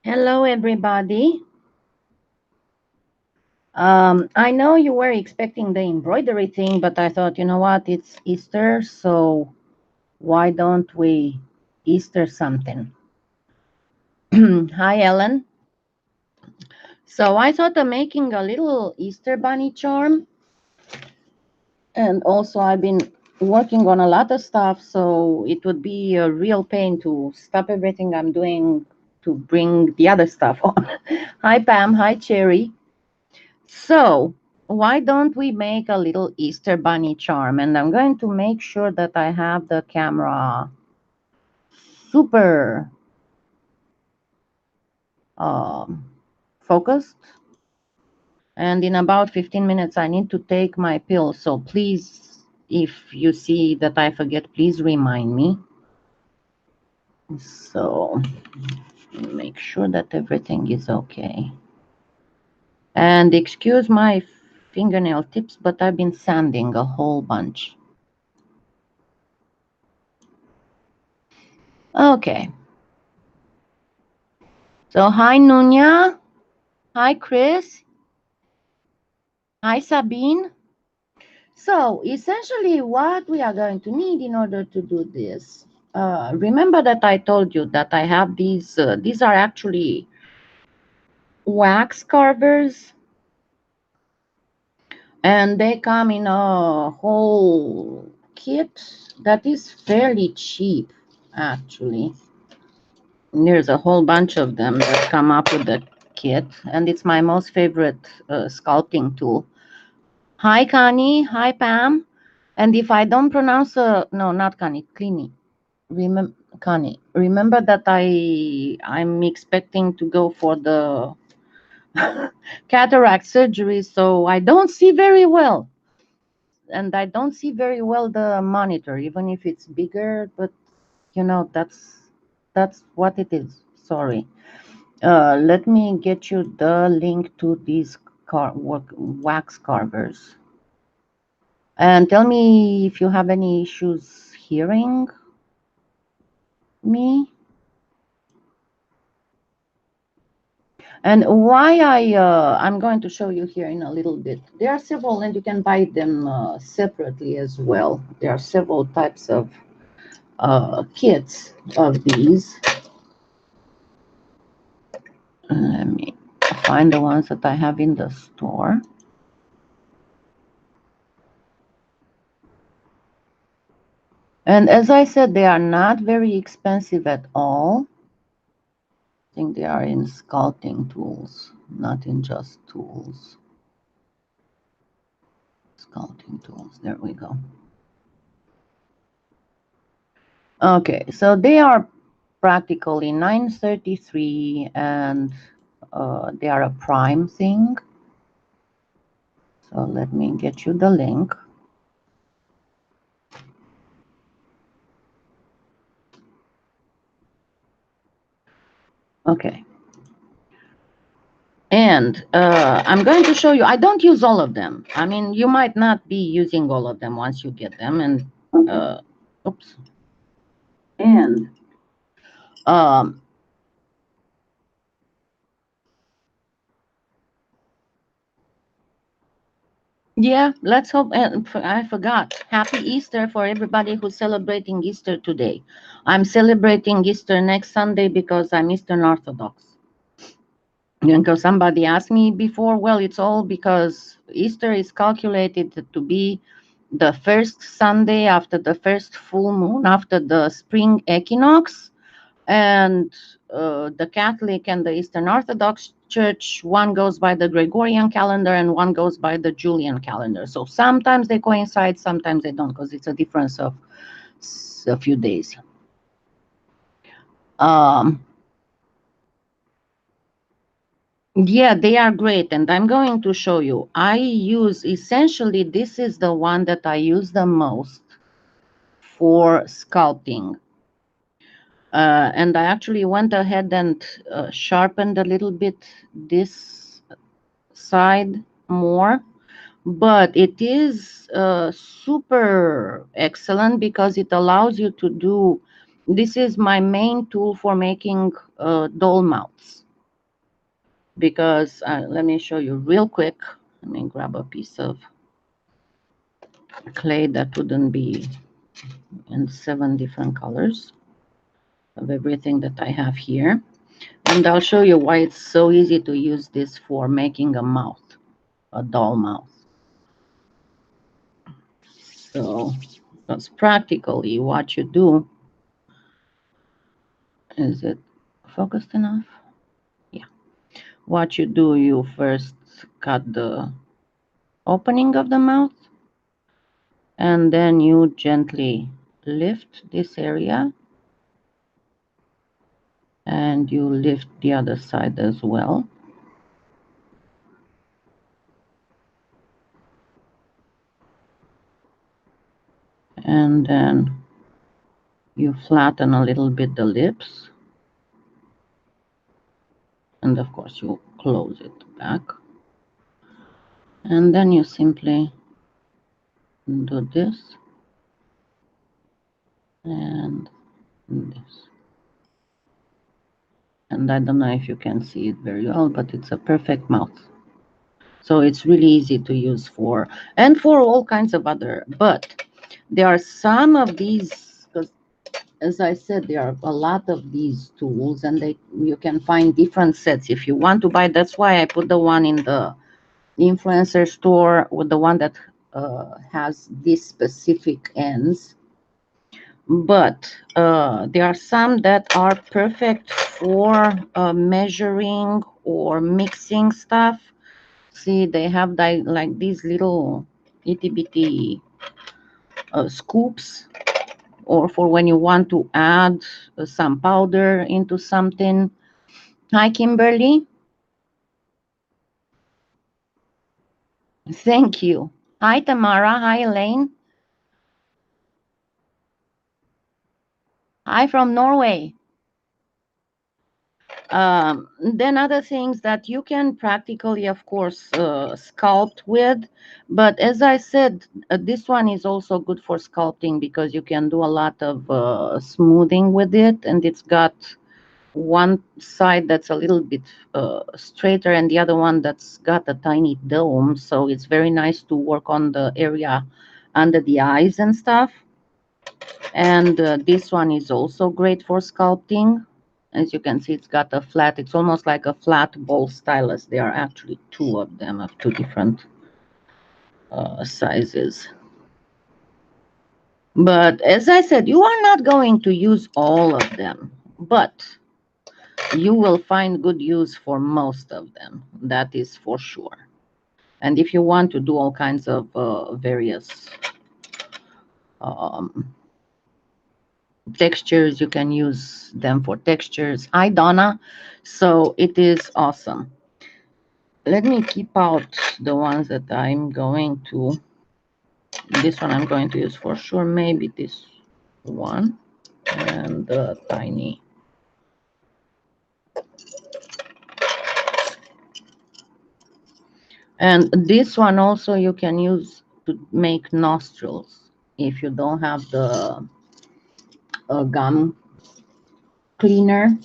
Hello, everybody. I know you were expecting the embroidery thing, but I thought, you know what, it's Easter, so why don't we Easter something? Hi, Ellen. So I thought of making a little Easter bunny charm, and also I've been working on a lot of stuff, so it would be a real pain to stop everything I'm doing to bring the other stuff on. Hi, Pam. Hi, Cherry. So, why don't we make a little Easter bunny charm? And I'm going to make sure that I have the camera super focused. And in about 15 minutes, I need to take my pill. So please, if you see that I forget, please remind me. So make sure that everything is okay. And excuse my fingernail tips, but I've been sanding a whole bunch. Okay. So hi, Nunya. Hi, Chris. Hi, Sabine. So essentially what we are going to need in order to do this, remember that I told you that I have these are actually wax carvers, and they come in a whole kit that is fairly cheap, actually. There's a whole bunch of them that come up with the kit, and it's my most favorite sculpting tool. Hi, Connie. Hi, Pam. And if I don't pronounce, no, not Connie, Clini. Connie, remember that I'm expecting to go for the cataract surgery, so I don't see very well. And I don't see very well the monitor, even if it's bigger, but you know, that's what it is. Sorry. Let me get you the link to these wax carvers. And tell me if you have any issues hearing me. And why I'm going to show you here in a little bit. There are several, and you can buy them separately as well. There are several types of kits of these. Let me find the ones that I have in the store. And as I said, they are not very expensive at all. I think they are in sculpting tools, not in just tools. Sculpting tools, there we go. Okay, so they are practically 933, and they are a prime thing. So let me get you the link. Okay. And I'm going to show you, I don't use all of them. I mean, you might not be using all of them once you get them. And, oops. And yeah, let's hope. I forgot. Happy Easter for everybody who's celebrating Easter today. I'm celebrating Easter next Sunday because I'm Eastern Orthodox. Because somebody asked me before, well, it's all because Easter is calculated to be the first Sunday after the first full moon, after the spring equinox. And the Catholic and the Eastern Orthodox Church, one goes by the Gregorian calendar and one goes by the Julian calendar. So sometimes they coincide, sometimes they don't, because it's a difference of a few days. Yeah, they are great, and I'm going to show you. I use, essentially, this is the one that I use the most for sculpting. And I actually went ahead and sharpened a little bit this side more, but it is super excellent because it allows you to do. This is my main tool for making doll mouths. Because let me show you real quick. Let me grab a piece of clay that wouldn't be in 7 different colors of everything that I have here. And I'll show you why it's so easy to use this for making a mouth, a doll mouth. So that's practically what you do. Is it focused enough? Yeah. What you do, you first cut the opening of the mouth, and then you gently lift this area, and you lift the other side as well. And then you flatten a little bit the lips, and of course you close it back, and then you simply do this and this. And I don't know if you can see it very well, but it's a perfect mouth. So it's really easy to use for, and for all kinds of other, but there are some of these, because as I said, there are a lot of these tools, and you can find different sets if you want to buy. That's why I put the one in the influencer store with the one that has these specific ends. But there are some that are perfect for measuring or mixing stuff. See, they have like these little itty bitty scoops, or for when you want to add some powder into something. Hi, Kimberly. Thank you. Hi, Tamara. Hi, Elaine. Hi from Norway. Then other things that you can practically, of course, sculpt with. But as I said, this one is also good for sculpting because you can do a lot of smoothing with it. And it's got one side that's a little bit straighter and the other one that's got a tiny dome. So it's very nice to work on the area under the eyes and stuff. And this one is also great for sculpting. As you can see, it's got a flat, it's almost like a flat ball stylus. There are actually 2 of them of 2 different sizes. But as I said, you are not going to use all of them, but you will find good use for most of them. That is for sure. And if you want to do all kinds of various um, textures, you can use them for textures. Hi, Donna. So it is awesome. Let me keep out the ones that I'm going to. This one I'm going to use for sure. Maybe this one and the tiny. And this one also you can use to make nostrils if you don't have the gum cleaner.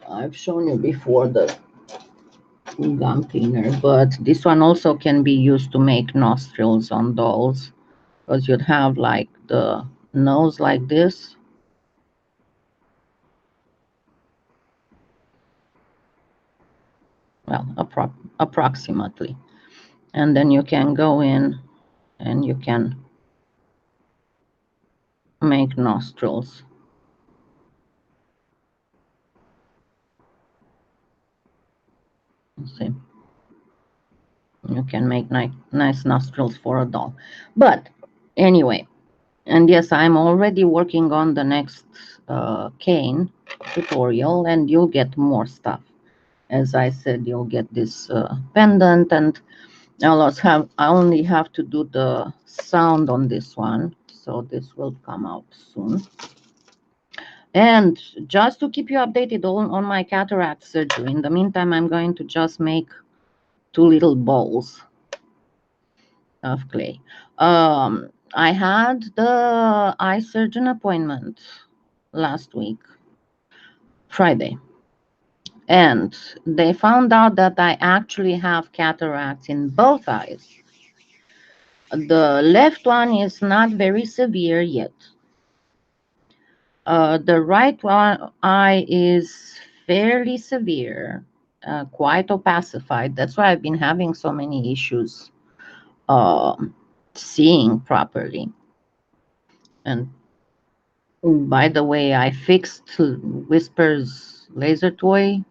I've shown you before the gum cleaner, but this one also can be used to make nostrils on dolls, because you'd have like the nose like this. Well, approximately. And then you can go in and you can make nostrils. Let's see. You can make nice nostrils for a doll. But anyway, and yes, I'm already working on the next cane tutorial, and you'll get more stuff. As I said, you'll get this pendant, and I only have to do the sound on this one, so this will come out soon. And just to keep you updated on my cataract surgery, in the meantime, I'm going to just make 2 little bowls. of clay. I had the eye surgeon appointment last week, Friday, and they found out that I actually have cataracts in both eyes. The left one is not very severe yet. The right one eye is fairly severe, quite opacified. That's why I've been having so many issues um, seeing properly. And by the way, I fixed Whisper's laser toy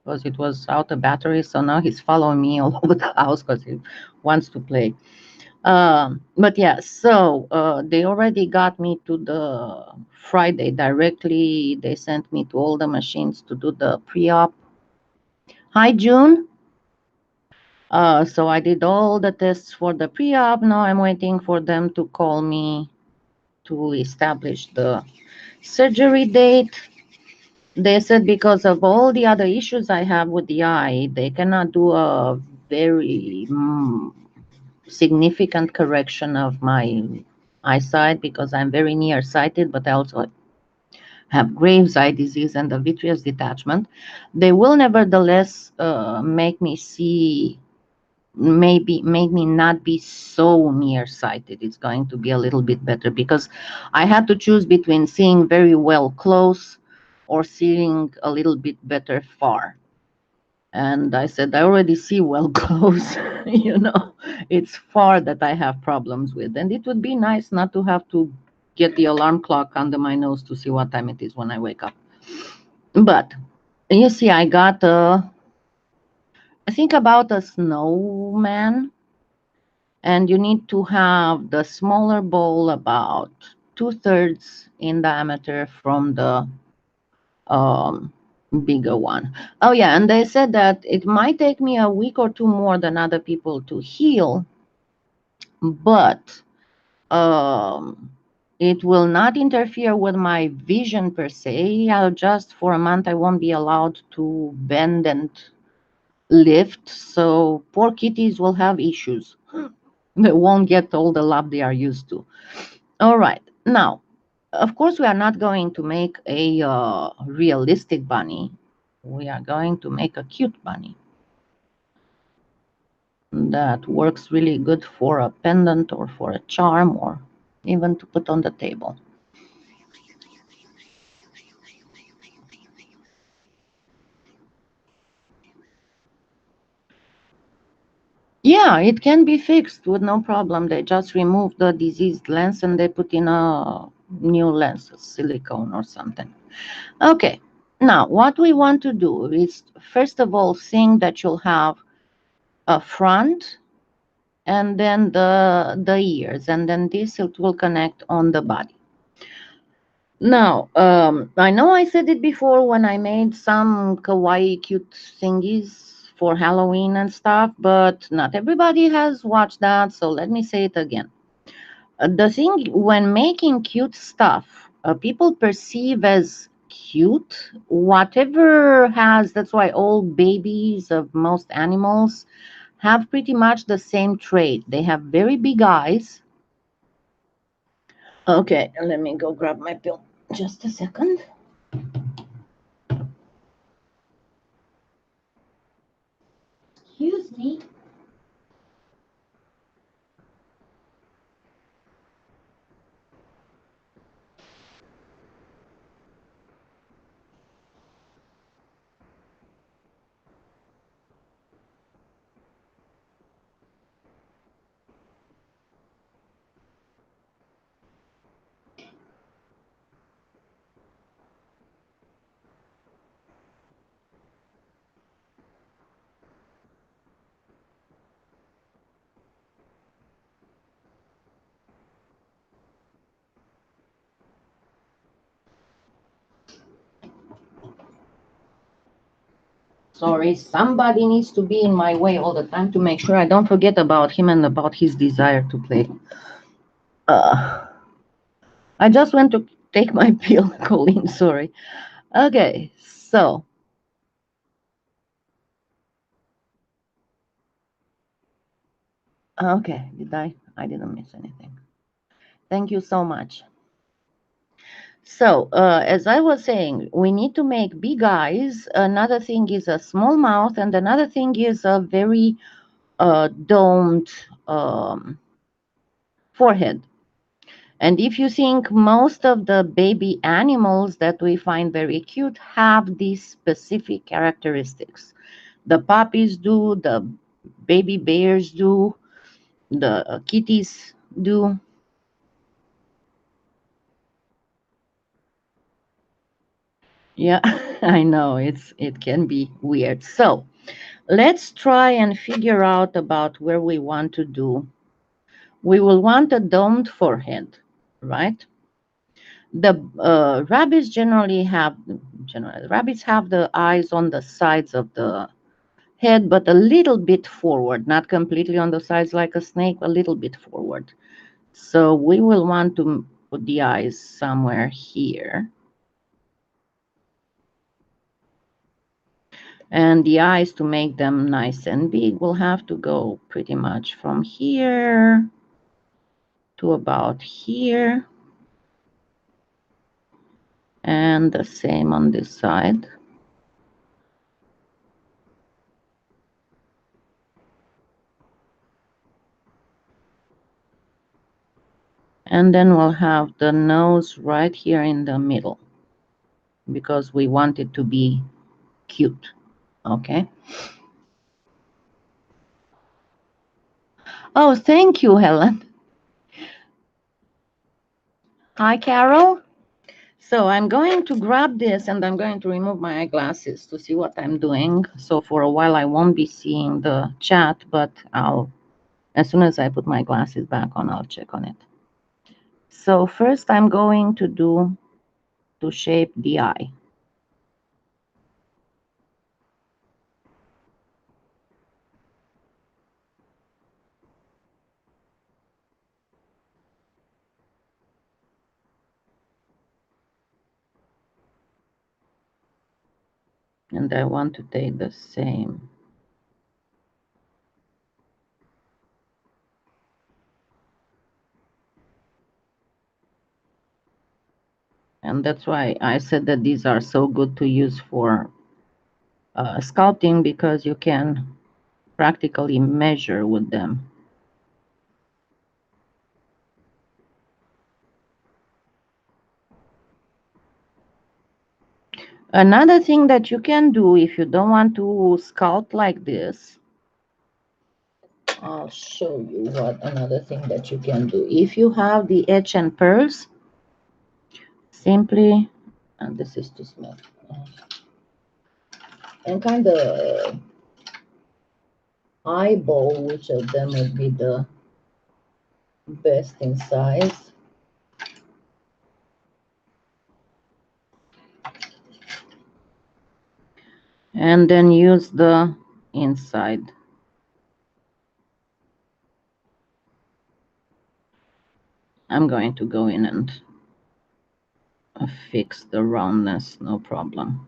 because it was out of battery. So now he's following me all over the house because he wants to play. But yeah, so they already got me to the Friday directly. They sent me to all the machines to do the pre-op. Hi, June. So I did all the tests for the pre-op. Now I'm waiting for them to call me to establish the surgery date. They said because of all the other issues I have with the eye, they cannot do a very significant correction of my eyesight because I'm very nearsighted, but I also have Graves' eye disease and the vitreous detachment. They will nevertheless make me see, maybe make me not be so nearsighted. It's going to be a little bit better because I had to choose between seeing very well close or seeing a little bit better far. And I said, I already see well close, it's far that I have problems with. And it would be nice not to have to get the alarm clock under my nose to see what time it is when I wake up. But you see, I got I think about a snowman, and you need to have the smaller bowl about 2/3 in diameter from the um, bigger one. Oh yeah, and they said that it might take me a week or two more than other people to heal, but um, it will not interfere with my vision per se. I'll just for a month I won't be allowed to bend and lift, so poor kitties will have issues. They won't get all the love they are used to. All right, now of course, we are not going to make a realistic bunny. We are going to make a cute bunny that works really good for a pendant or for a charm or even to put on the table. Yeah, it can be fixed with no problem. They just remove the diseased lens and they put in a new lens, a silicone or something. Okay, now what we want to do is first of all think that you'll have a front and then the ears, and then this it will connect on the body. Now, I know I said it before when I made some kawaii cute thingies for Halloween and stuff, but not everybody has watched that, so let me say it again. The thing when making cute stuff, people perceive as cute whatever has, that's why all babies of most animals have pretty much the same trait. They have very big eyes. Okay, let me go grab my pill. Just a second. Excuse me. Sorry, somebody needs to be in my way all the time to make sure I don't forget about him and about his desire to play. Uh, I just went to take my pill, Colleen. Sorry. Okay, so Okay, did I didn't miss anything. Thank you so much. So, as I was saying, we need to make big eyes. Another thing is a small mouth, and another thing is a very domed forehead. And if you think most of the baby animals that we find very cute have these specific characteristics. The puppies do, the baby bears do, the kitties do. Yeah, I know it can be weird. So let's try and figure out about where we want to do. We will want a domed forehead, right? The rabbits have the eyes on the sides of the head, but a little bit forward, not completely on the sides like a snake, a little bit forward. So we will want to put the eyes somewhere here. And the eyes, to make them nice and big, will have to go pretty much from here to about here. And the same on this side. And then we'll have the nose right here in the middle because we want it to be cute. Okay. Oh, thank you, Helen. Hi, Carol. So I'm going to grab this and I'm going to remove my eyeglasses to see what I'm doing. So for a while I won't be seeing the chat, but as soon as I put my glasses back on, I'll check on it. So first I'm going to shape the eye. And I want to take the same. And that's why I said that these are so good to use for sculpting, because you can practically measure with them. Another thing that you can do if you don't want to sculpt like this, I'll show you what another thing that you can do. If you have the etch and pearls, simply, and this is too small, and kind of eyeball which of them would be the best in size. And then use the inside. I'm going to go in and fix the roundness, no problem.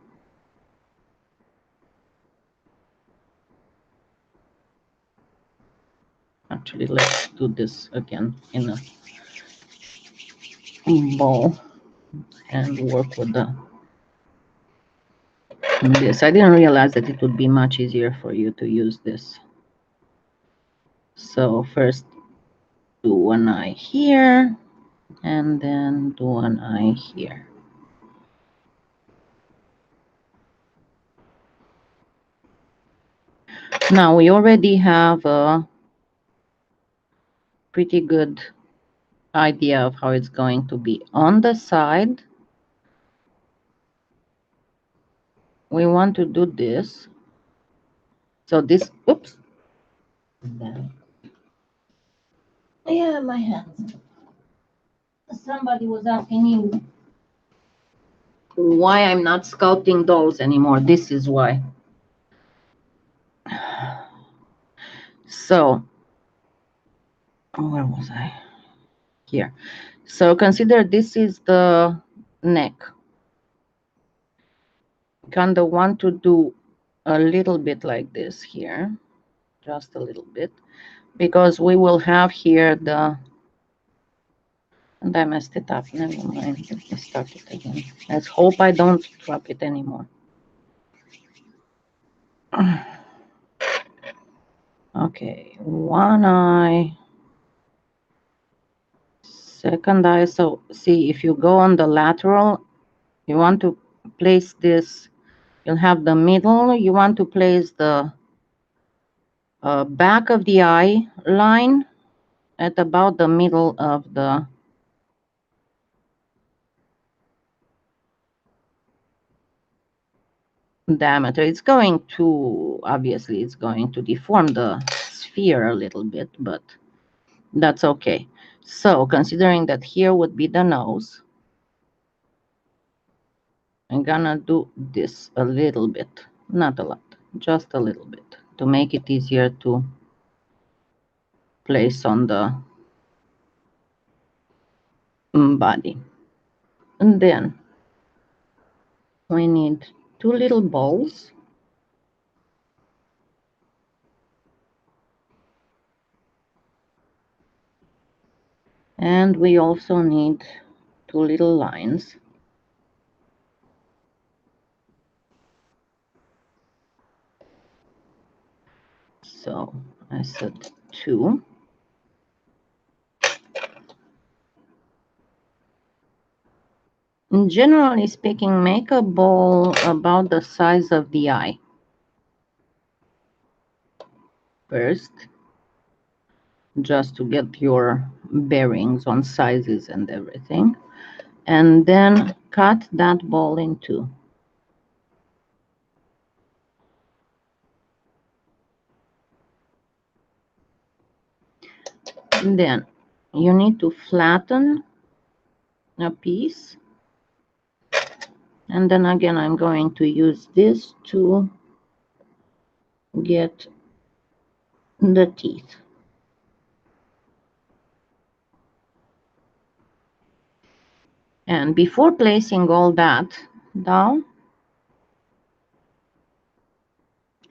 Actually, let's do this again in a ball and work with this. I didn't realize that it would be much easier for you to use this. So first do one eye here and then do one eye here. Now we already have a pretty good idea of how it's going to be. On the side, we want to do this. So this, oops. Yeah, my hands. Somebody was asking me why I'm not sculpting dolls anymore. This is why. So, where was I? Here. So consider this is the neck. Kind of want to do a little bit like this here, just a little bit. because we will have here the, and I messed it up. Never mind. Let me start it again. Let's hope I don't drop it anymore. Okay, one eye, second eye. So see, if you go on the lateral, you want to place this, you'll have the middle, you want to place the back of the eye line at about the middle of the diameter. It's going to, obviously, it's going to deform the sphere a little bit, but that's okay. So considering that here would be the nose, I'm gonna do this a little bit, not a lot, just a little bit, to make it easier to place on the body. And then we need two little balls. And we also need two little lines. So I said two. Generally speaking, make a ball about the size of the eye first, just to get your bearings on sizes and everything. And then cut that ball in two. And then you need to flatten a piece. And then again, I'm going to use this to get the teeth. And before placing all that down,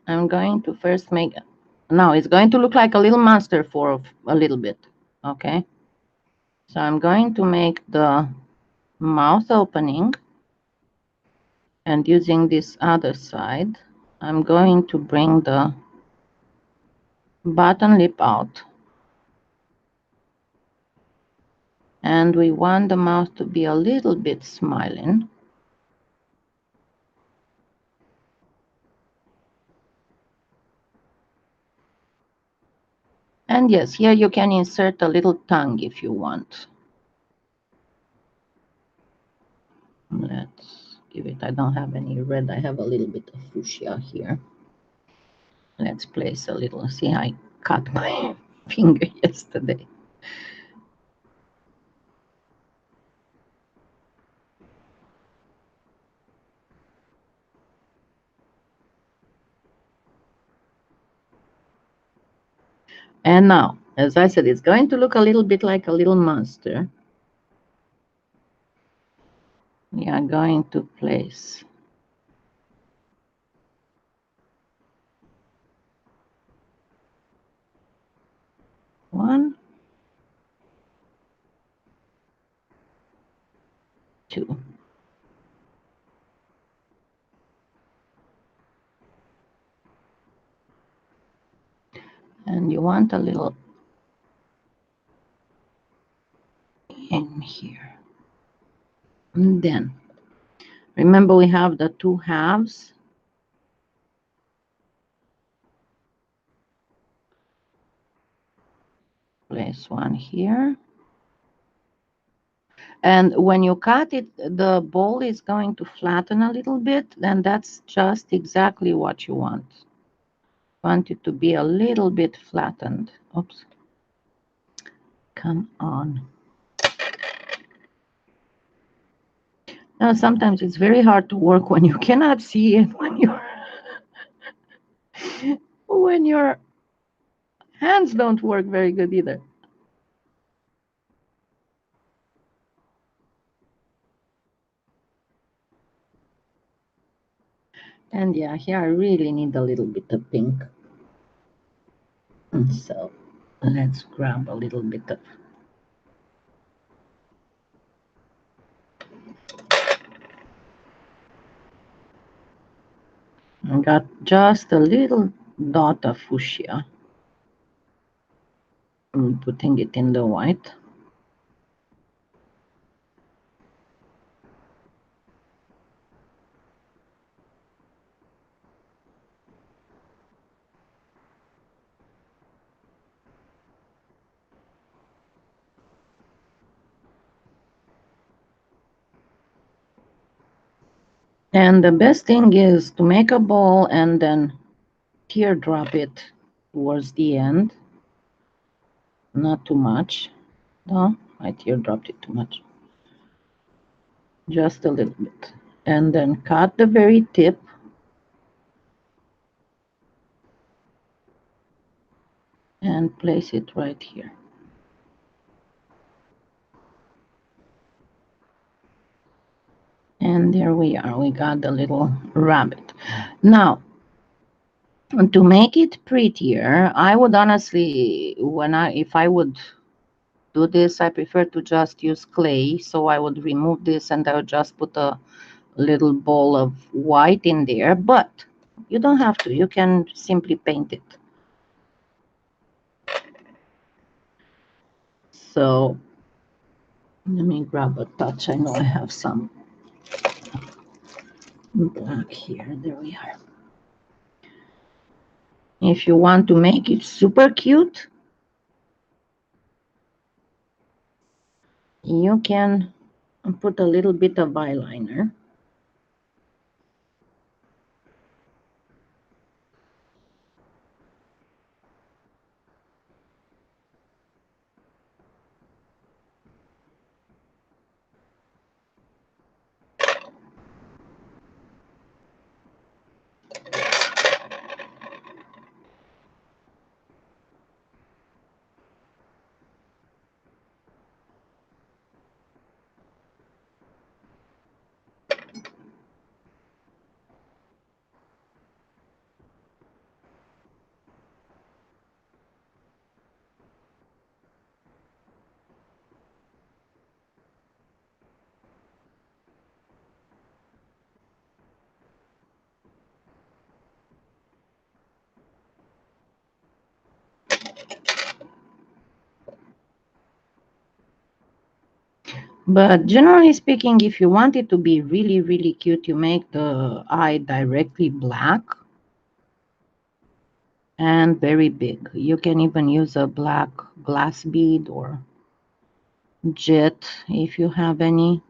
I'm going to first make, now it's going to look like a little monster for a little bit, okay? So I'm going to make the mouth opening, and using this other side, I'm going to bring the bottom lip out. And we want the mouth to be a little bit smiling. And yes, here you can insert a little tongue if you want. Let's give it, I don't have any red, I have a little bit of fuchsia here. Let's place a little, see, I cut my finger yesterday. And now, as I said, it's going to look a little bit like a little monster. We are going to place one, two. And you want a little in here. And then, remember we have the two halves. Place one here. And when you cut it, the ball is going to flatten a little bit, and that's just exactly what you want. Want it to be a little bit flattened. Oops. Come on. Now, sometimes it's very hard to work when you cannot see it, when your hands don't work very good either. And yeah, here I really need a little bit of pink. And so Let's grab a little bit of I got just a little dot of fuchsia. I'm putting it in the white. And the best thing is to make a ball and then teardrop it towards the end. Not too much. No, I teardropped it too much. Just a little bit. And then cut the very tip. And place it right here. And there we are. We got the little rabbit. Now, to make it prettier, I would honestly, if I would do this, I prefer to just use clay. So I would remove this and I would just put a little ball of white in there. But you don't have to. You can simply paint it. So let me grab a touch. I know I have some black here. There we are. If you want to make it super cute, you can put a little bit of eyeliner. But generally speaking, if you want it to be really, really cute, you make the eye directly black and very big. You can even use a black glass bead or jet if you have any.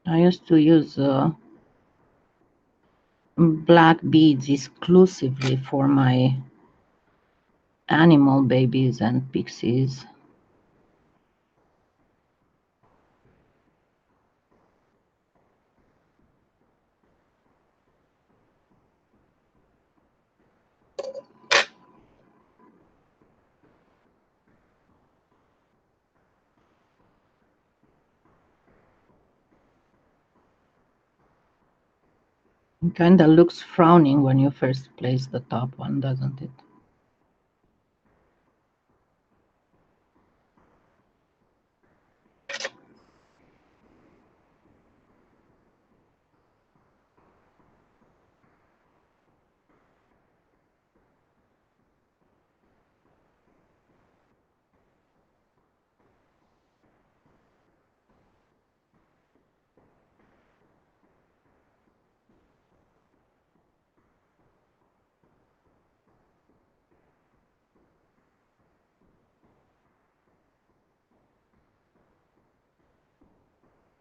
I used to use black beads exclusively for my animal babies and pixies. It kind of looks frowning when you first place the top one, doesn't it?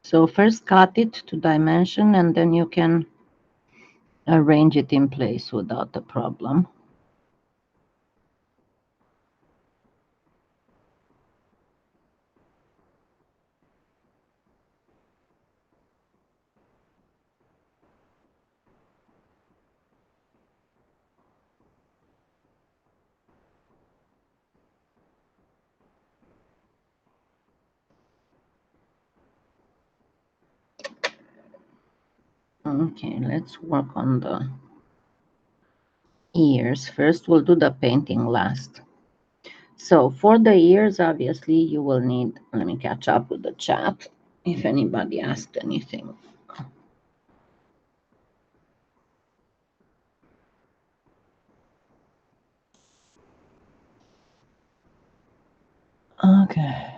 So first cut it to dimension and then you can arrange it in place without a problem. Okay, let's work on the ears. First, we'll do the painting last. So for the ears, obviously, you will need, let me catch up with the chat if anybody asked anything. Okay.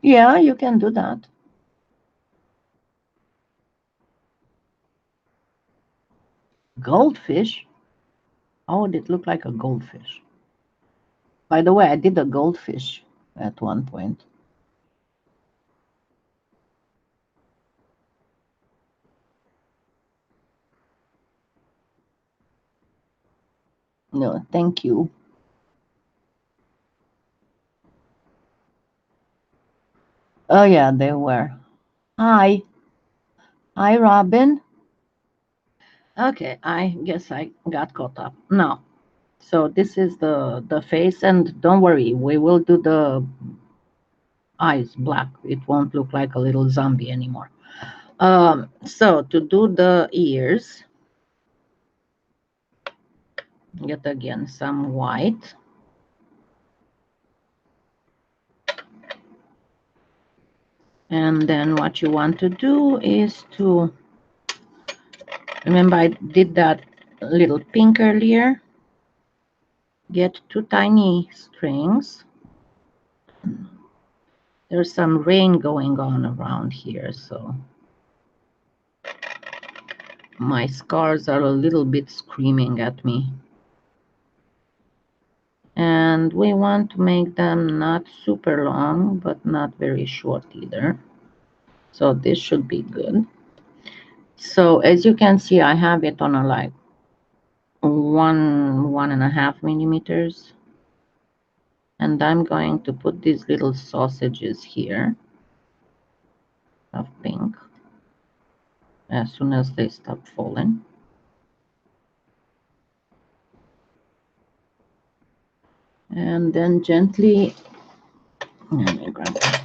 Yeah, you can do that. Goldfish? How would it look like a goldfish? By the way, I did a goldfish at one point. No, thank you. Oh, yeah, they were. Hi. Hi, Robin. Okay, I guess I got caught up. Now, so this is the face, and don't worry, we will do the eyes black. It won't look like a little zombie anymore. So to do the ears, get again some white. And then what you want to do is to, remember I did that little pink earlier. Get two tiny strings. There's some rain going on around here, so my scars are a little bit screaming at me. And we want to make them not super long, but not very short either. So this should be good. So as you can see, I have it on a like 1.5 millimeters. And I'm going to put these little sausages here of pink as soon as they stop falling. And then gently, let me grab that.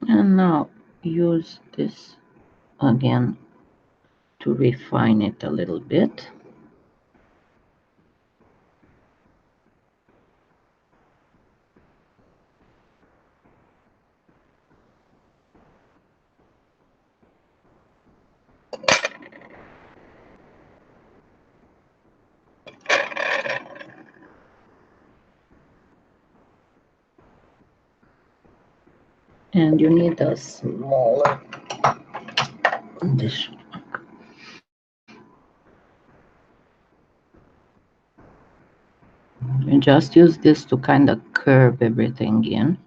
And now use this again to refine it a little bit. And you need a smaller dish. You just use this to kind of curve everything in.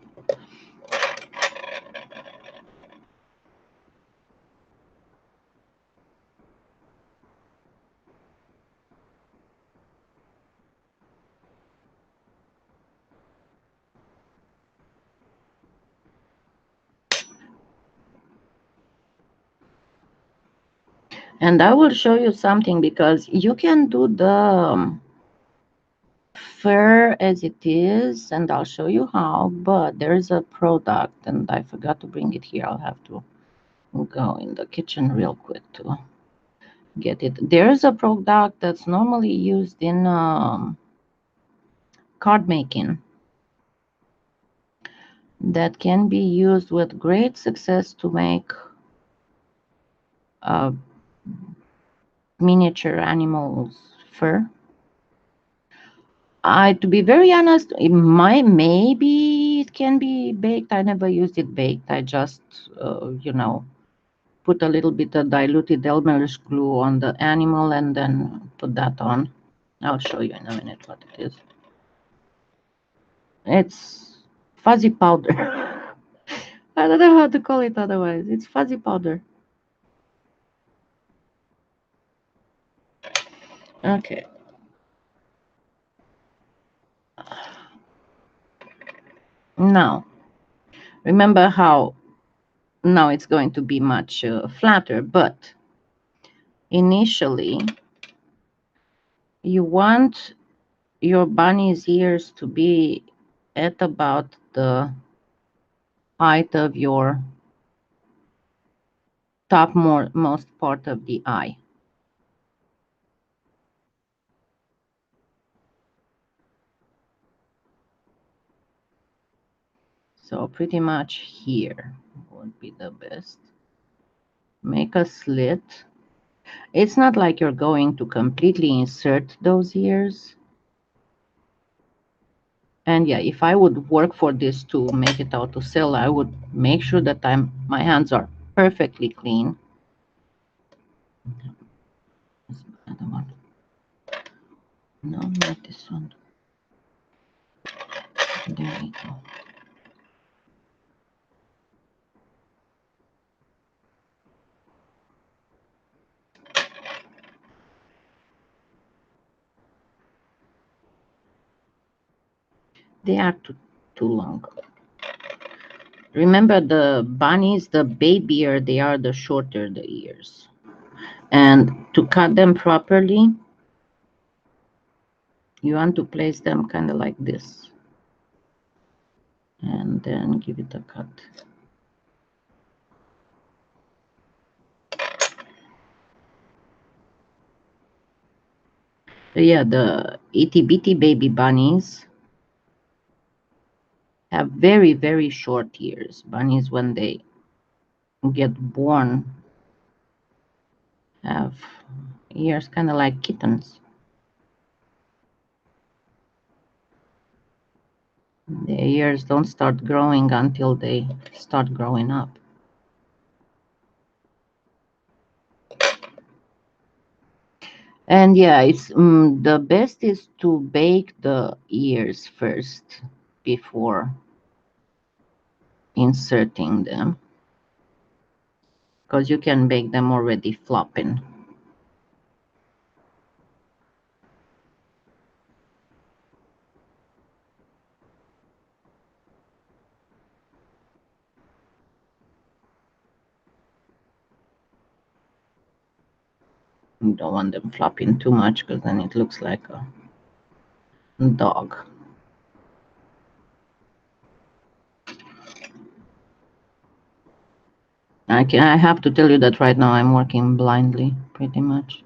And I will show you something because you can do the fur as it is, and I'll show you how, but there's a product and I forgot to bring it here. I'll have to go in the kitchen real quick to get it. There's a product that's normally used in card making that can be used with great success to make miniature animals fur. To be very honest, maybe it can be baked. I never used it baked. I just put a little bit of diluted Elmer's glue on the animal and then put that on. I'll show you in a minute what it is. It's fuzzy powder. I don't know how to call it otherwise. It's fuzzy powder. Okay. Now, remember how now it's going to be much flatter, but initially you want your bunny's ears to be at about the height of your topmost part of the eye. So pretty much here would be the best. Make a slit. It's not like you're going to completely insert those ears. And yeah, if I would work for this to make it out to sell, I would make sure that my hands are perfectly clean. Another one. No, not this one. There we go. They are too long. Remember, the bunnies, the babier they are, the shorter the ears. And to cut them properly, you want to place them kind of like this. And then give it a cut. So yeah, the itty bitty baby bunnies have very, very short ears. Bunnies, when they get born, have ears kind of like kittens. Their ears don't start growing until they start growing up. And yeah, it's the best is to bake the ears first before inserting them, because you can bake them already flopping. You don't want them flopping too much, because then it looks like a dog. I have to tell you that right now I'm working blindly, pretty much.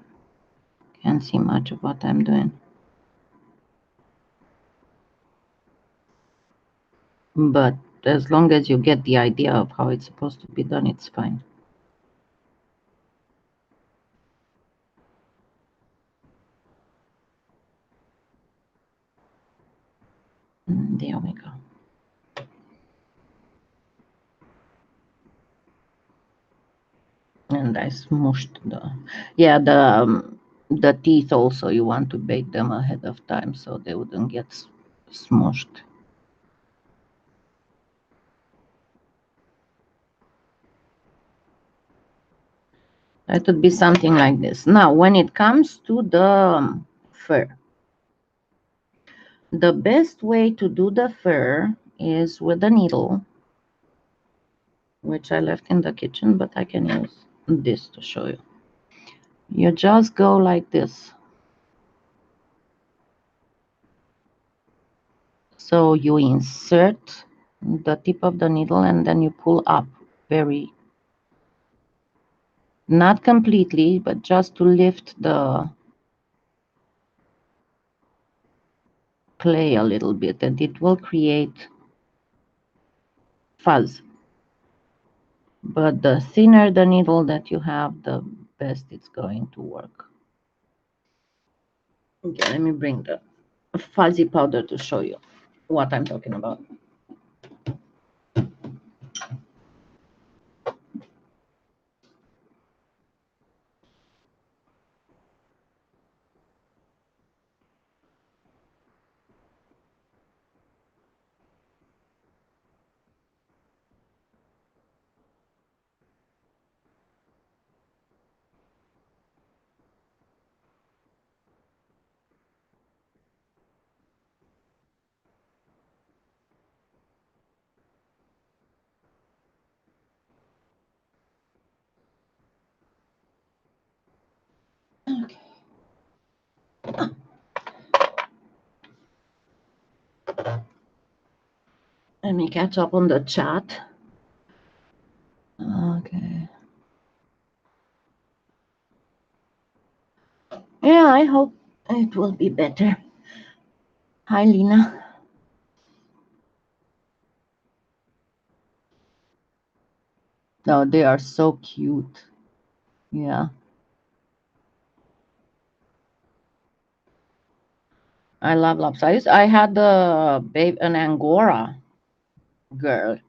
Can't see much of what I'm doing. But as long as you get the idea of how it's supposed to be done, it's fine. There we go. And I smooshed the teeth also. You want to bake them ahead of time so they wouldn't get smooshed. It would be something like this. Now, when it comes to the fur, the best way to do the fur is with a needle, which I left in the kitchen, but I can use this to show you. You just go like this. So you insert the tip of the needle and then you pull up very, not completely, but just to lift the clay a little bit, and it will create fuzz. But the thinner the needle that you have, the best it's going to work. Okay, let me bring the fuzzy powder to show you what I'm talking about. Let me catch up on the chat. Okay. Yeah, I hope it will be better. Hi, Lina. No, they are so cute. Yeah, I love lobsters. I had the babe an Angora girl.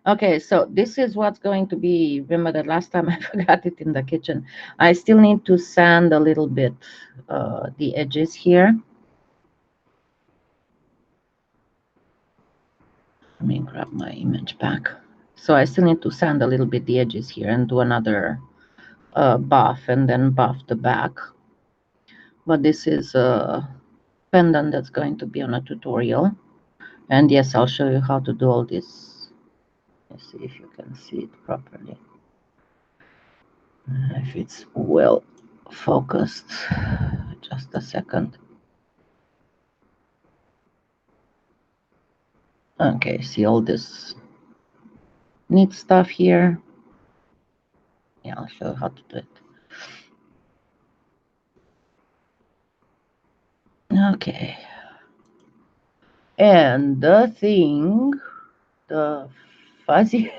Okay, so this is what's going to be. Remember that last time I forgot it in the kitchen. I still need to sand a little bit the edges here. Let me grab my image back. So I still need to sand a little bit the edges here and do another buff and then buff the back. But this is a pendant that's going to be on a tutorial. And yes, I'll show you how to do all this. Let's see if you can see it properly. If it's well focused. Just a second. Okay, see all this neat stuff here. Yeah, I'll show you how to do it. Okay. And the thing, the fuzzy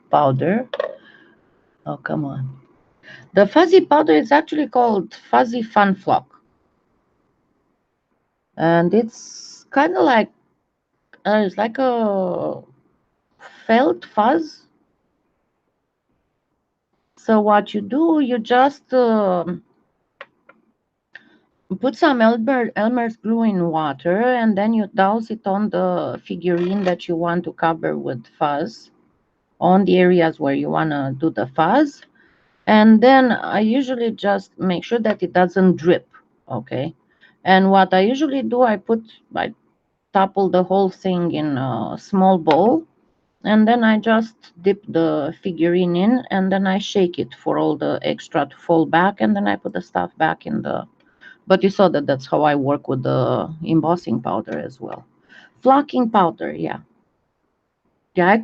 powder. Oh, come on. The fuzzy powder is actually called Fuzzy Fun Flock. And it's kind of like, it's like a felt fuzz. So what you do, you just put some Elmer's glue in water, and then you douse it on the figurine that you want to cover with fuzz on the areas where you want to do the fuzz. And then I usually just make sure that it doesn't drip. Okay. And what I usually do, I topple the whole thing in a small bowl, and then I just dip the figurine in, and then I shake it for all the extra to fall back, and then I put the stuff back in the. But you saw that that's how I work with the embossing powder as well. Flocking powder, yeah. Yeah,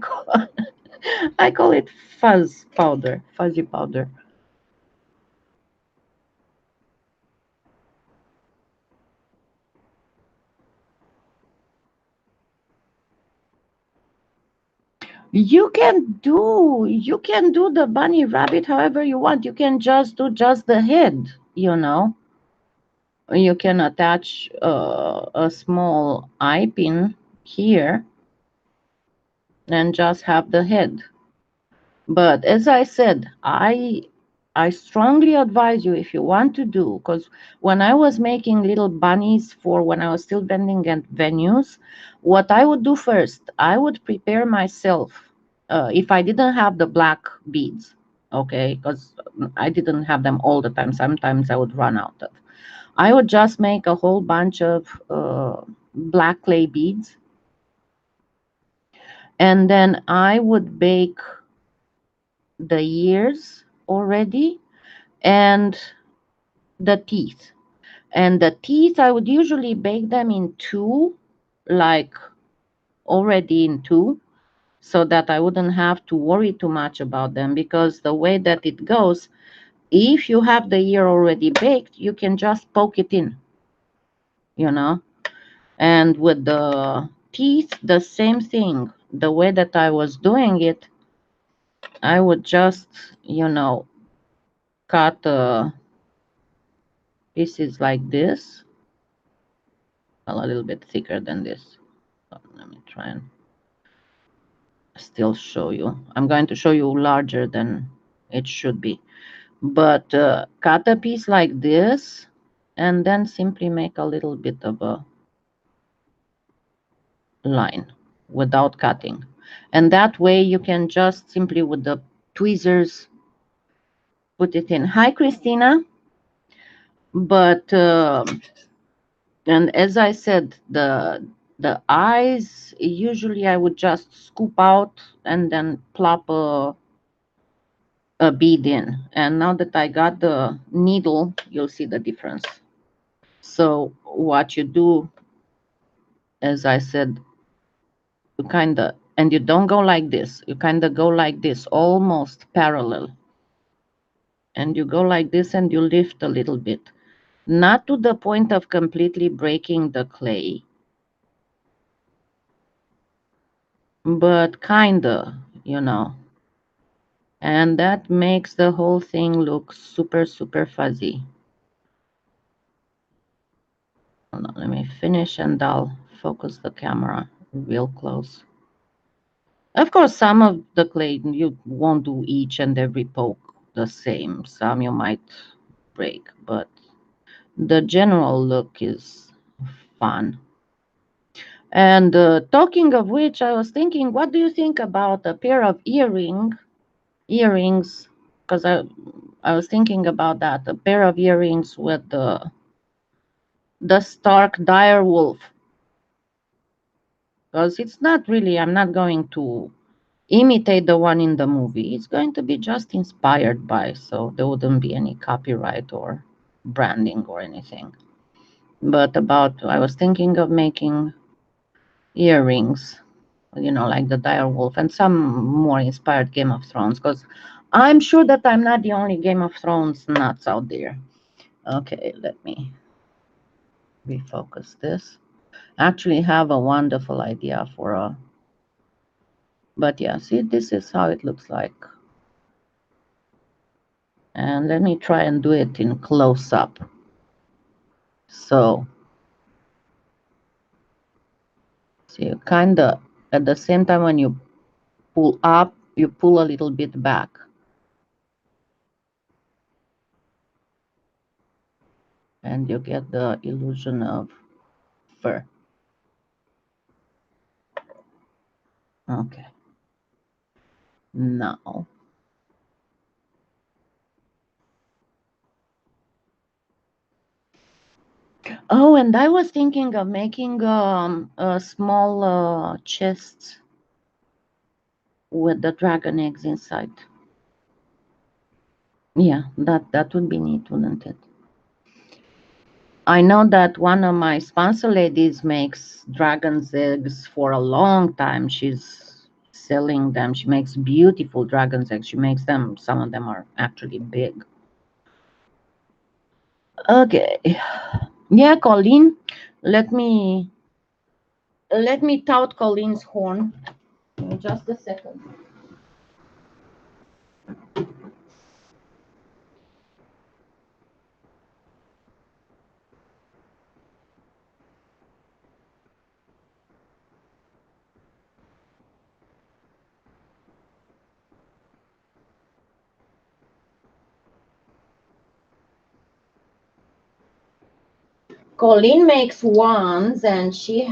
I call it fuzz powder, fuzzy powder. You can do the bunny rabbit however you want. You can just do just the head. You can attach a small eye pin here and just have the head. But as I said, I strongly advise you, if you want to do, because when I was making little bunnies for when I was still vending at venues, what I would do first, I would prepare myself, if I didn't have the black beads, okay, because I didn't have them all the time. Sometimes I would run out of. I would just make a whole bunch of black clay beads, and then I would bake the ears already and the teeth. And the teeth, I would usually bake them in two, like already in two, so that I wouldn't have to worry too much about them. Because the way that it goes, if you have the ear already baked, you can just poke it in, you know. And with the teeth, the same thing. The way that I was doing it, I would just, cut pieces like this, well, a little bit thicker than this. Let me try and still show you. I'm going to show you larger than it should be. But cut a piece like this and then simply make a little bit of a line without cutting. And that way you can just simply with the tweezers put it in. Hi, Christina. But and as I said, the eyes usually I would just scoop out and then plop a bead in. And now that I got the needle, you'll see the difference. So what you do, as I said, You kind of, and you don't go like this. You kind of go like this, almost parallel. And you go like this and you lift a little bit. Not to the point of completely breaking the clay, but kinda, you know. And that makes the whole thing look super, super fuzzy. Hold on, let me finish and I'll focus the camera real close. Of course, some of the clay you won't do each and every poke the same. Some you might break, but the general look is fun. And talking of which, I was thinking, what do you think about a pair of earrings? Because I was thinking about that, a pair of earrings with the Stark dire wolf. Because it's not really, I'm not going to imitate the one in the movie. It's going to be just inspired by, so there wouldn't be any copyright or branding or anything. But I was thinking of making earrings, you know, like the dire wolf and some more inspired Game of Thrones, because I'm sure that I'm not the only Game of Thrones nuts out there. Okay, let me refocus this. Actually have a wonderful idea for a, but yeah, see, this is how it looks like. And let me try and do it in close up. So you kind of, at the same time when you pull up, you pull a little bit back. And you get the illusion of fur. Okay. Now. Oh, and I was thinking of making a small chest with the dragon eggs inside. Yeah, that would be neat, wouldn't it? I know that one of my sponsor ladies makes dragon's eggs for a long time. She's selling them. She makes beautiful dragon's eggs. She makes them, some of them are actually big. Okay. Yeah, Colleen, let me tout Colleen's horn. Just a second. Colleen makes wands, and she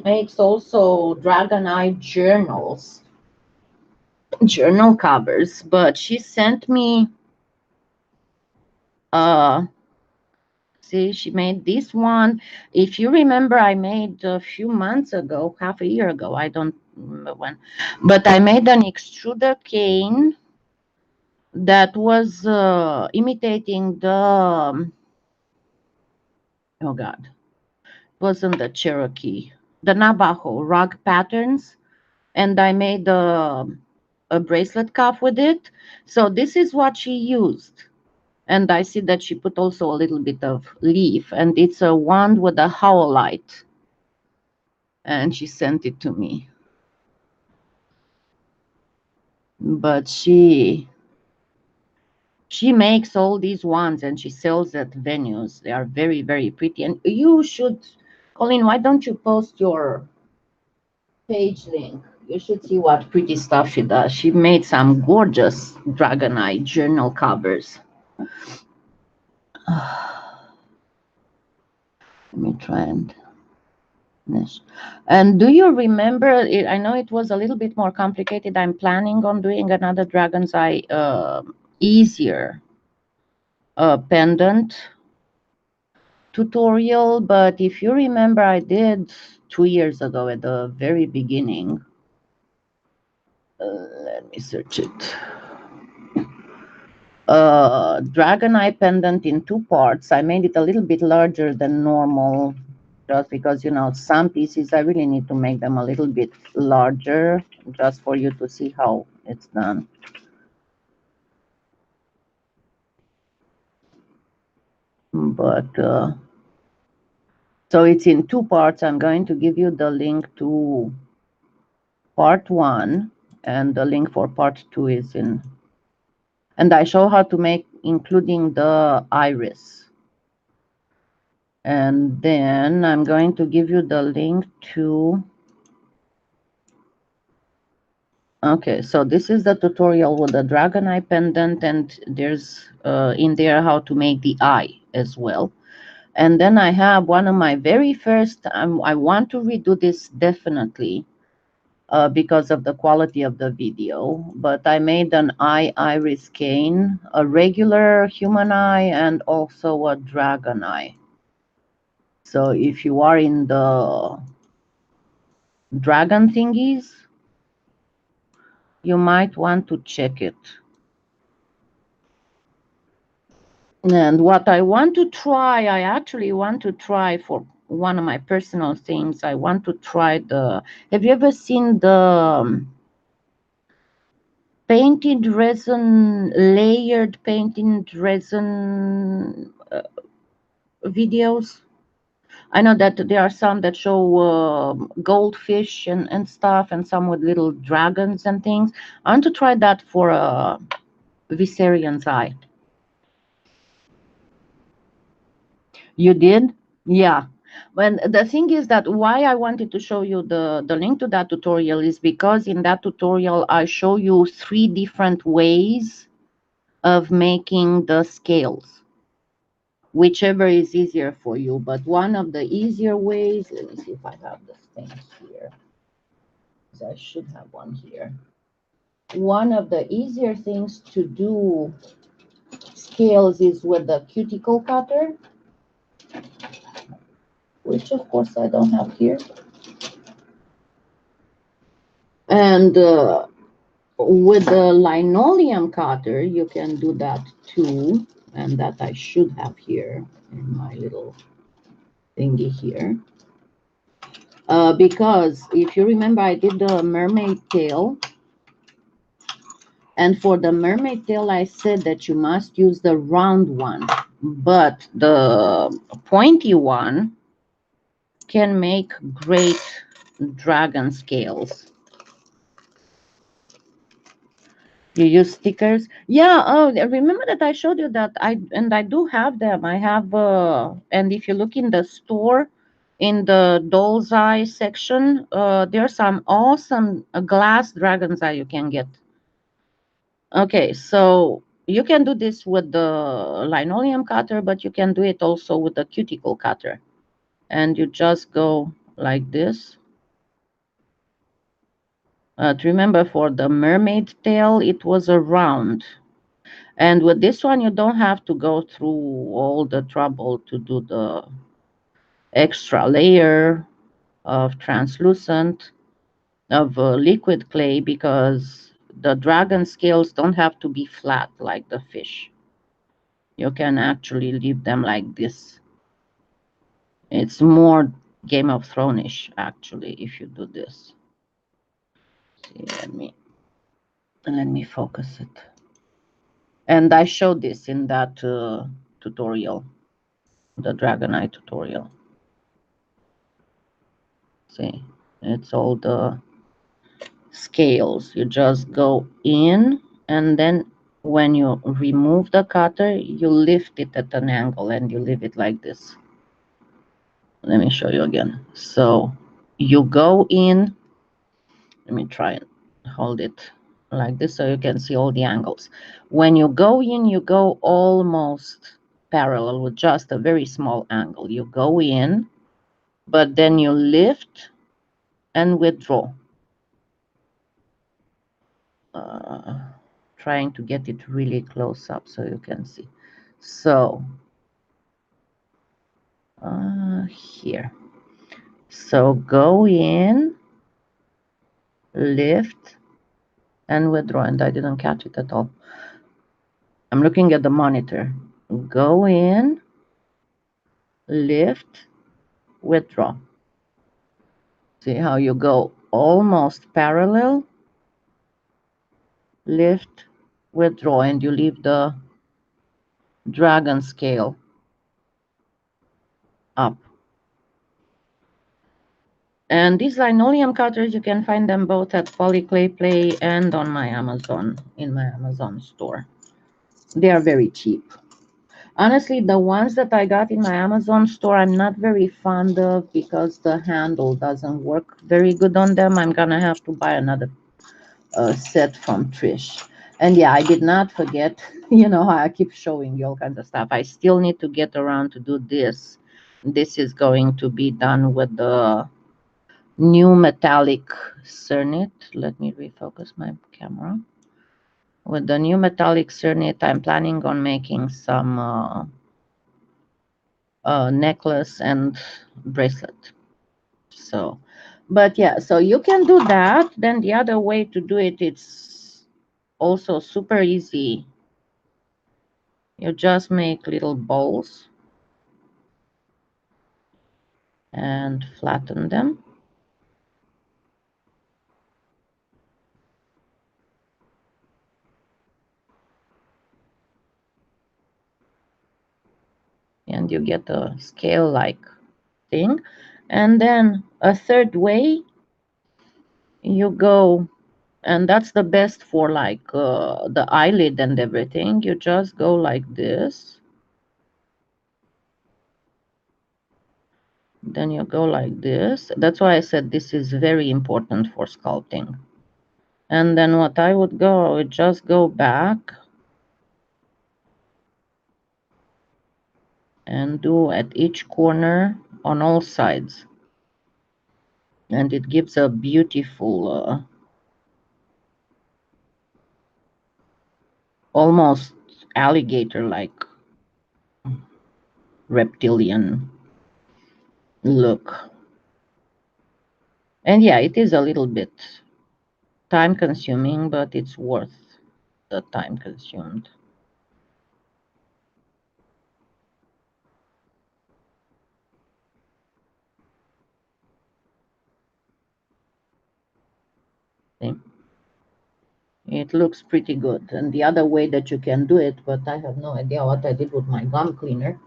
makes also dragon eye journal covers. But she sent me uh see, she made this one. If you remember, I made a few months ago, half a year ago, I don't remember when, but I made an extruder cane that was imitating the oh god, wasn't the Cherokee, the Navajo rug patterns, and I made a bracelet cuff with it. So this is what she used. And I see that she put also a little bit of leaf, and it's a wand with a howlite. And she sent it to me. But she makes all these wands and she sells at venues. They are very, very pretty. And you should, Colleen, why don't you post your page link? You should see what pretty stuff she does. She made some gorgeous dragon eye journal covers. Let me try and finish. And do you remember? I know it was a little bit more complicated. I'm planning on doing another dragon's eye easier pendant tutorial, but if you remember, I did 2 years ago at the very beginning. Let me search it. Dragon eye pendant in 2 parts. I made it a little bit larger than normal just because, you know, some pieces I really need to make them a little bit larger just for you to see how it's done. But so it's in two parts. I'm going to give you the link to part 1, and the link for part 2 is in, and I show how to make including the iris. And then I'm going to give you the link to, okay, so this is the tutorial with the dragon eye pendant, and there's in there how to make the eye as well. And then I have one of my very first, I want to redo this definitely because of the quality of the video, but I made an eye iris cane, a regular human eye, and also a dragon eye. So if you are in the dragon thingies, you might want to check it. And what I want to try, I actually want to try for one of my personal things. I want to try the, have you ever seen the painted resin, layered painted resin videos? I know that there are some that show goldfish and stuff, and some with little dragons and things. I want to try that for a Viserian's eye. You did? Yeah. When the thing is that why I wanted to show you the link to that tutorial is because in that tutorial I show you 3 different ways of making the scales, whichever is easier for you. But one of the easier ways, let me see if I have this thing here. I should have one here. One of the easier things to do scales is with the cuticle cutter, which of course I don't have here. And with the linoleum cutter, you can do that too. And that I should have here in my little thingy here. Because if you remember, I did the mermaid tail. And for the mermaid tail, I said that you must use the round one. But the pointy one can make great dragon scales. You use stickers? Yeah. Oh, remember that I showed you that I do have them. I have and if you look in the store, in the doll's eye section, there's some awesome glass dragon's eye you can get. Okay, so you can do this with the linoleum cutter, but you can do it also with the cuticle cutter. And you just go like this. Remember, for the mermaid tail, it was a round. And with this one, you don't have to go through all the trouble to do the extra layer of translucent, of liquid clay, because the dragon scales don't have to be flat like the fish. You can actually leave them like this. It's more Game of Thrones-ish, actually, if you do this. See, let me focus it. And I showed this in that tutorial, the Dragon Eye tutorial. See, it's all the scales. You just go in, and then when you remove the cutter, you lift it at an angle and you leave it like this. Let me show you again. So you go in, let me try and hold it like this so you can see all the angles. When you go in, you go almost parallel with just a very small angle. You go in, but then you lift and withdraw. Trying to get it really close up so you can see. So here. So go in, lift, and withdraw. And I didn't catch it at all. I'm looking at the monitor. Go in, lift, withdraw. See how you go almost parallel, lift, withdraw, and you leave the dragon scale up. And these linoleum cutters, you can find them both at PolyClay Play and on my Amazon, in my Amazon store. They are very cheap. Honestly, the ones that I got in my Amazon store, I'm not very fond of because the handle doesn't work very good on them. I'm gonna have to buy another set from Trish. And yeah, I did not forget, you know, I keep showing you all kinds of stuff. I still need to get around to do this. This is going to be done with the new metallic Cernit. Let me refocus my camera. With the new metallic Cernit, I'm planning on making some necklace and bracelet. So, but yeah, so you can do that. Then the other way to do it, it's also super easy. You just make little balls and flatten them. And you get a scale-like thing. And then a third way, you go, and that's the best for like the eyelid and everything. You just go like this. Then you go like this. That's why I said this is very important for sculpting. And then what I would go, I would just go back and do at each corner on all sides. And it gives a beautiful, almost alligator-like reptilian look. And yeah, it is a little bit time consuming, but it's worth the time consumed. See? It looks pretty good. And the other way that you can do it, but I have no idea what I did with my gum cleaner.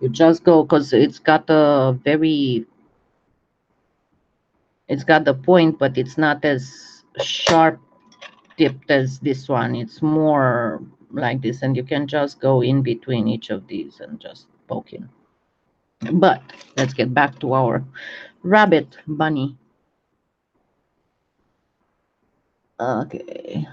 You just go, because it's got a very, it's got the point, but it's not as sharp tipped as this one. It's more like this, and you can just go in between each of these and just poke in. But let's get back to our rabbit bunny. Okay.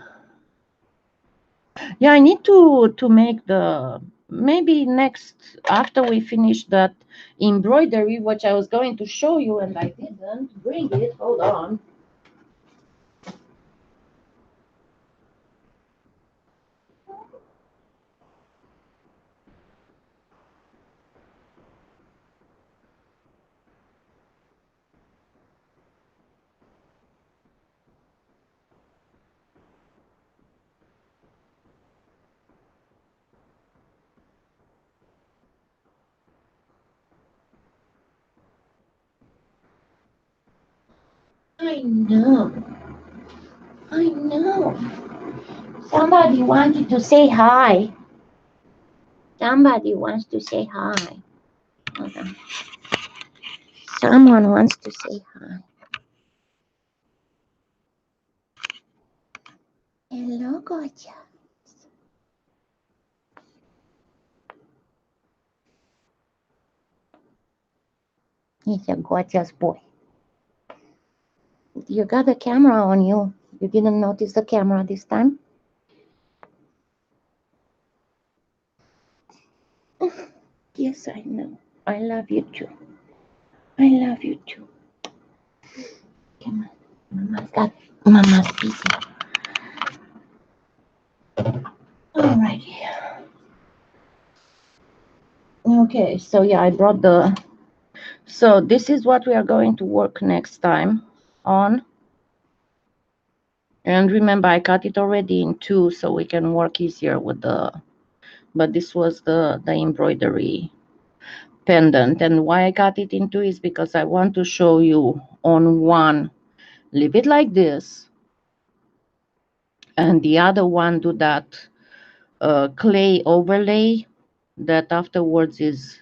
Yeah, I need to make the, maybe next, after we finish that embroidery, which I was going to show you and I didn't bring it. Hold on. I know. I know. Somebody wanted to say hi. Somebody wants to say hi. Hold on. Someone wants to say hi. Hello, gorgeous. He's a gorgeous boy. You got the camera on you. You didn't notice the camera this time? Yes, I know. I love you too. I love you too. Come on. Mama's busy. Alrighty. Okay, so yeah, I brought the, so this is what we are going to work next time on. And remember, I cut it already in two so we can work easier with the, but this was the embroidery pendant. And why I cut it in two is because I want to show you on one, leave it like this, and the other one do that clay overlay that afterwards is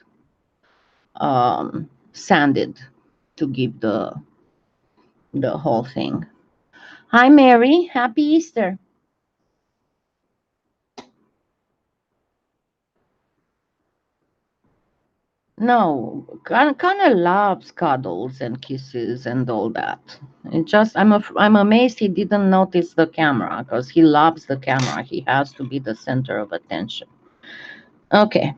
sanded to give the whole thing. Hi, Mary. Happy Easter. No, kind of loves cuddles and kisses and all that. It just I'm amazed he didn't notice the camera because he loves the camera. He has to be the center of attention. Okay,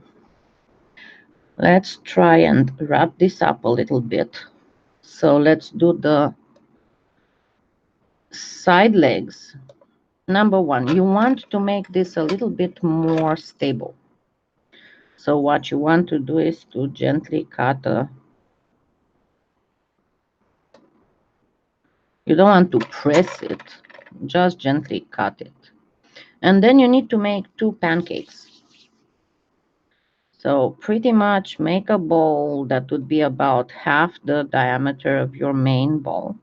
let's try and wrap this up a little bit. So let's do the side legs. Number one, you want to make this a little bit more stable. So what you want to do is to gently cut a, you don't want to press it, just gently cut it. And then you need to make two pancakes. So pretty much make a bowl that would be about half the diameter of your main bowl.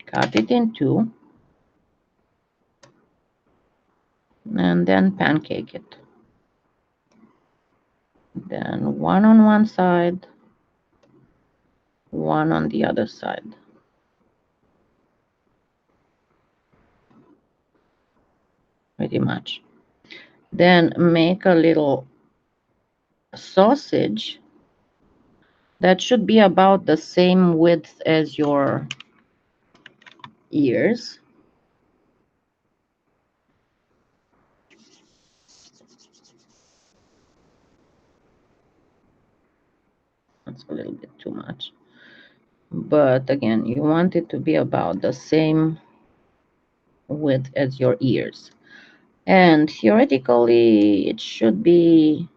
Cut it in two. And then pancake it. Then one on one side, one on the other side. Pretty much. Then make a little sausage that should be about the same width as your ears. That's a little bit too much. But again, you want it to be about the same width as your ears. And theoretically, it should be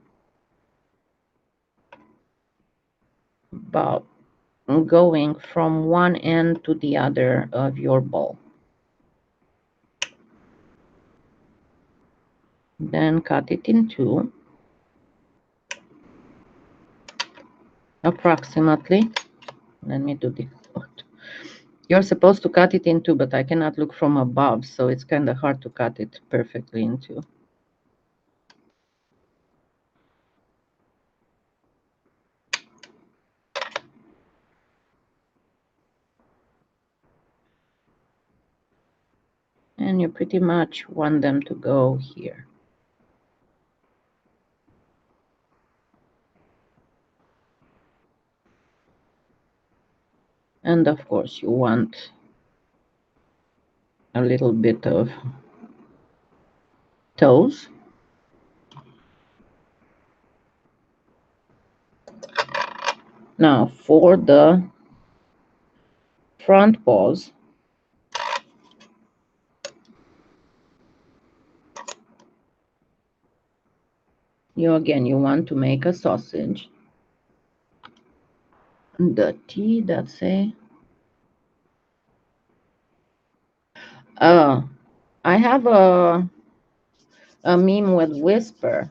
about going from one end to the other of your bowl. Then cut it in two, approximately. Let me do this. You're supposed to cut it in two, but I cannot look from above, so it's kind of hard to cut it perfectly in two. And you pretty much want them to go here. And of course, you want a little bit of toes. Now for the front paws, you want to make a sausage. The T, that's I have a meme with Whisper.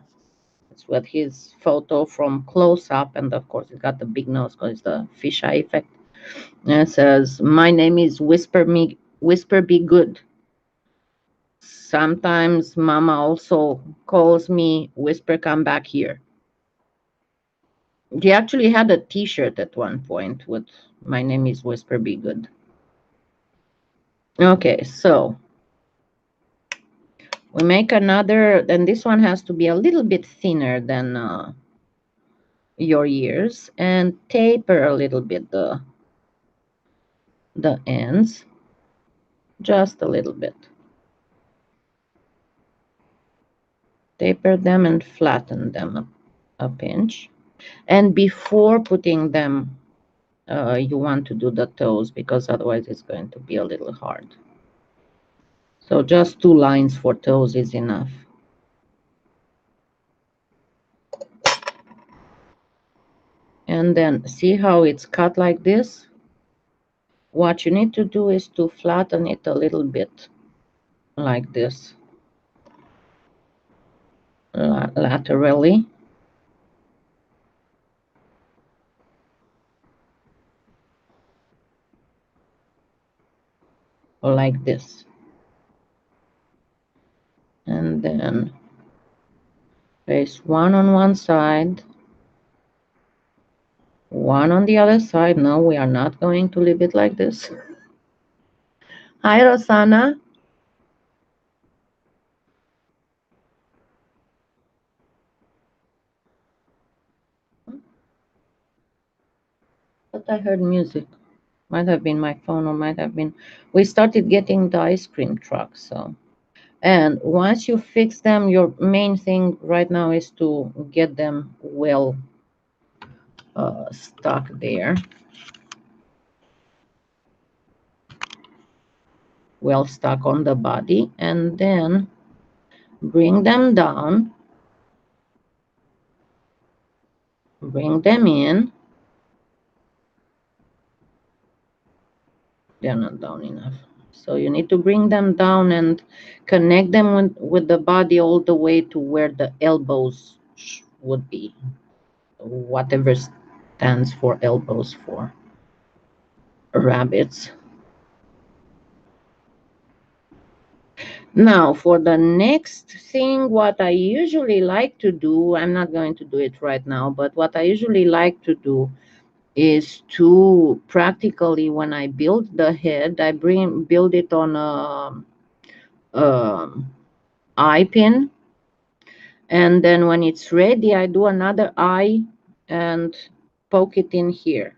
It's with his photo from close up, and of course it's got the big nose because it's the fisheye effect. And it says, "My name is Whisper Me, Whisper Be Good. Sometimes Mama also calls me Whisper Come Back Here." He actually had a T-shirt at one point with "My name is Whisper Be Good." Okay, so we make another, and this one has to be a little bit thinner than your ears, and taper a little bit the ends, just a little bit. Taper them and flatten them a pinch. And before putting them, you want to do the toes because otherwise it's going to be a little hard. So just 2 lines for toes is enough. And then see how it's cut like this? What you need to do is to flatten it a little bit like this. laterally, like this. And then place one on one side, one on the other side. No, we are not going to leave it like this. Hi, Rosanna. But I heard music. Might have been my phone or might have been. We started getting the ice cream truck, so. And once you fix them, your main thing right now is to get them well stuck there. Well stuck on the body. And then bring them down. Bring them in. They're not down enough. So you need to bring them down and connect them with the body all the way to where the elbows would be. Whatever stands for elbows for rabbits. Now for the next thing, what I usually like to do, I'm not going to do it right now, but what I usually like to do is to practically, when I build the head, I build it on a eye pin, and then when it's ready, I do another eye and poke it in here,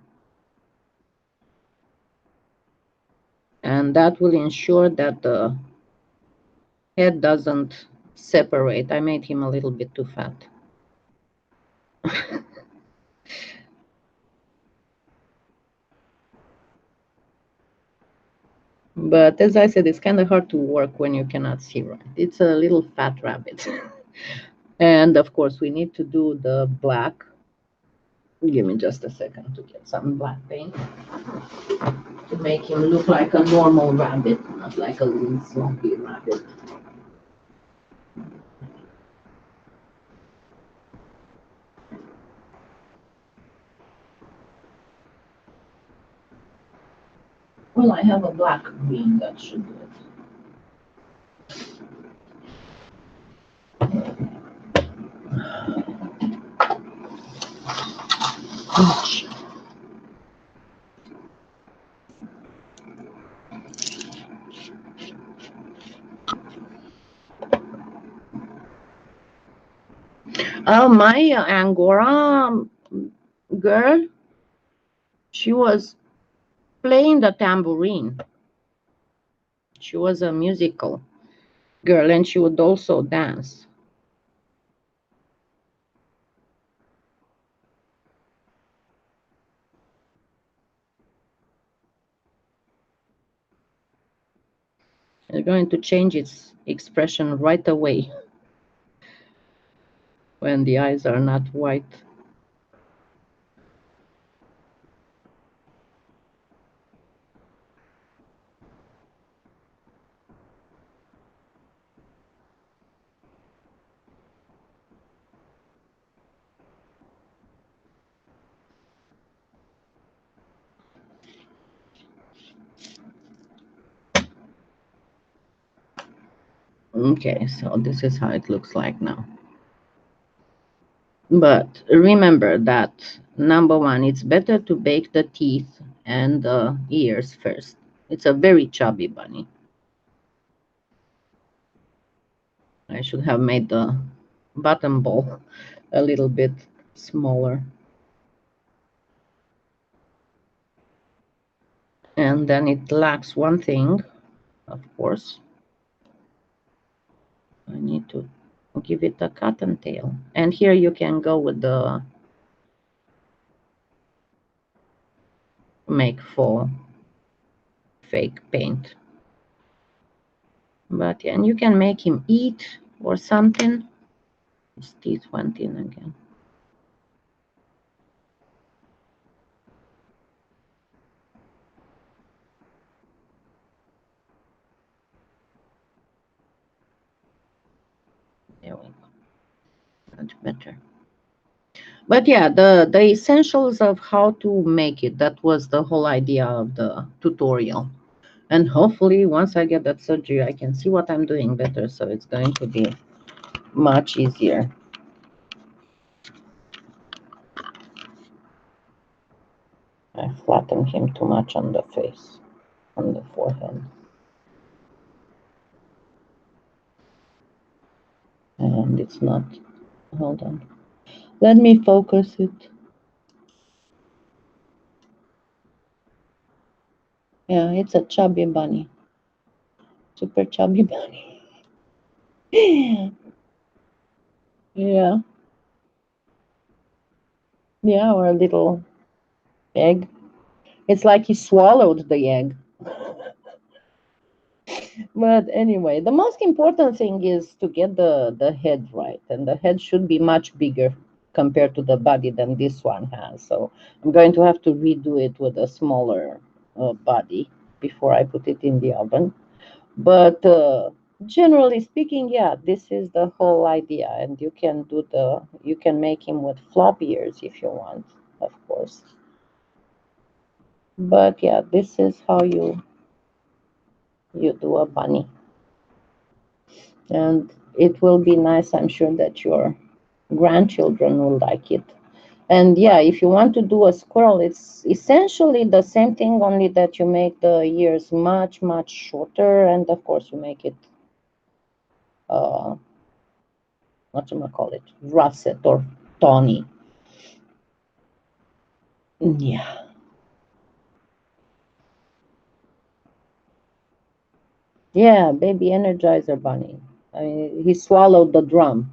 and that will ensure that the head doesn't separate. I made him a little bit too fat. But as I said, it's kind of hard to work when you cannot see right. It's a little fat rabbit. And of course, we need to do the black. Give me just a second to get some black paint to make him look like a normal rabbit, not like a little slumpy rabbit. Well, I have a black green that should do it. Ouch. Oh, my Angora girl, she was playing the tambourine. She was a musical girl and she would also dance. It's going to change its expression right away when the eyes are not white. Okay, so this is how it looks like now. But remember that, number one, it's better to bake the teeth and the ears first. It's a very chubby bunny. I should have made the bottom bowl a little bit smaller. And then it lacks one thing, of course. I need to give it a cottontail. And here you can go with the make faux fake paint. But yeah, and you can make him eat or something. His teeth went in again. There we go. much better. But yeah, the essentials of how to make it, that was the whole idea of the tutorial. And hopefully once I get that surgery, I can see what I'm doing better. So it's going to be much easier. I flattened him too much on the face, on the forehead. And it's not, hold on. Let me focus it. Yeah, it's a chubby bunny. Super chubby bunny. Yeah. Yeah, or a little egg. It's like he swallowed the egg. But anyway, the most important thing is to get the head right, and the head should be much bigger compared to the body than this one has. So I'm going to have to redo it with a smaller body before I put it in the oven. But generally speaking, yeah, this is the whole idea, and you can make him with flop ears if you want, of course. But yeah, this is how you do a bunny. And it will be nice. I'm sure that your grandchildren will like it. And yeah, if you want to do a squirrel, it's essentially the same thing, only that you make the ears much, much shorter. And of course, you make it, what you call it, russet or tawny. Yeah. Yeah, baby Energizer Bunny. I mean, he swallowed the drum.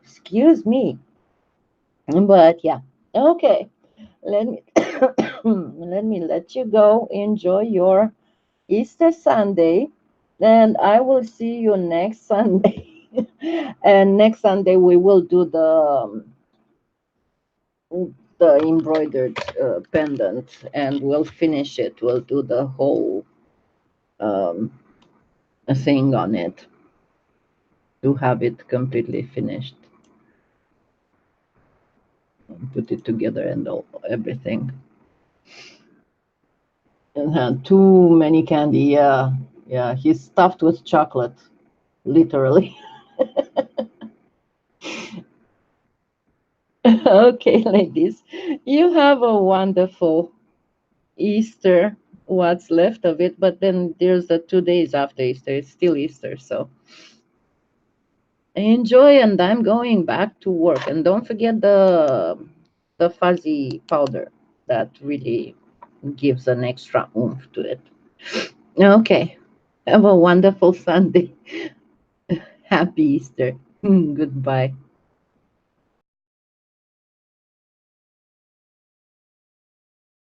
Excuse me. But yeah, okay. Let me let me let you go. Enjoy your Easter Sunday, and I will see you next Sunday. And next Sunday we will do the embroidered pendant, and we'll finish it. We'll do the whole um, thing on it to have it completely finished and put it together and everything. And had too many candy. Yeah, yeah. He's stuffed with chocolate, literally. Okay, ladies, you have a wonderful Easter, what's left of it, but then there's the 2 days after Easter. It's still Easter, so enjoy. And I'm going back to work. And don't forget the fuzzy powder that really gives an extra oomph to it. Okay, have a wonderful Sunday. Happy Easter. Goodbye.